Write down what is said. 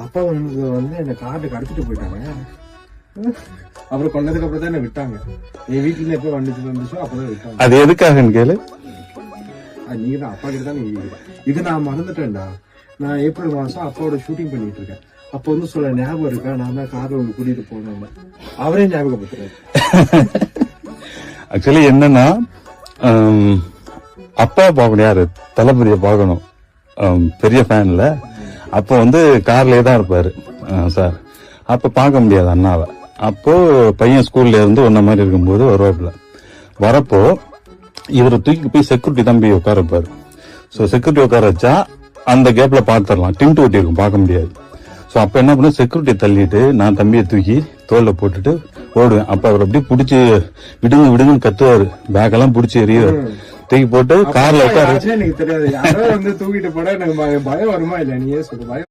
அப்பா வந்து என்ன காட்டுக்கு அடிச்சுட்டு போயிட்டாங்க. அப்புறம் கொண்டதுக்கு அப்புறம் தான் என்ன விட்டாங்க. என் வீட்டுல எப்ப வந்துச்சோ அப்பதான் விட்டாங்க. அது எதுக்காகன்னு கேளு. நீங்க தான் அப்பா கிட்ட தான் நீங்க இது நான் மறந்துட்டேன்டா. நான் ஏப்ரல் மாசம் அப்பாவோட ஷூட்டிங் பண்ணிட்டு இருக்கேன். அப்ப வந்து சொல்ல ஞாபகம் இருக்கா, நான் தான் கார்ல ஒண்ணு கூட்டிட்டு போனேன். அவரே ஞாபகப்படுத்துறாரு. ஆக்சுவலி என்னன்னா, அப்பா பார்க்கணும், யாரு தளபதியை பார்க்கணும், பெரிய ஃபேன்ல. அப்போ வந்து கார்லயே தான் இருப்பாரு சார். அப்ப பார்க்க முடியாது அண்ணாவை. அப்போ பையன் ஸ்கூல்ல இருந்து ஒன்ன மாதிரி இருக்கும்போது வருவாப்புல. வரப்போ இவரை தூக்கி போய் செக்யூரிட்டி தம்பி உட்கார வைப்பாரு. ஸோ செக்யூரிட்டி உட்கார வச்சா அந்த கேப்ல பாத்துடலாம், டின்ட்டு ஒட்டி இருக்கும், பார்க்க முடியாது. ஸோ அப்ப என்ன பண்ண, செக்யூரிட்டி தள்ளிட்டு நான் தம்பியை தூக்கி தோல்ல போட்டுட்டு ஓடுவேன். அப்ப அவர் அப்படியே பிடிச்சி விடுங்க விடுங்கன்னு கத்துவாரு, பேக்கெல்லாம் பிடிச்சி எறிவாரு. தூக்கி போட்டு கார்ல உட்கார. எனக்கு தெரியாது, யாரோ வந்து தூக்கிட்டு போட எனக்கு பயம் வருமா இல்ல, நீயே சொல்லு. பயம்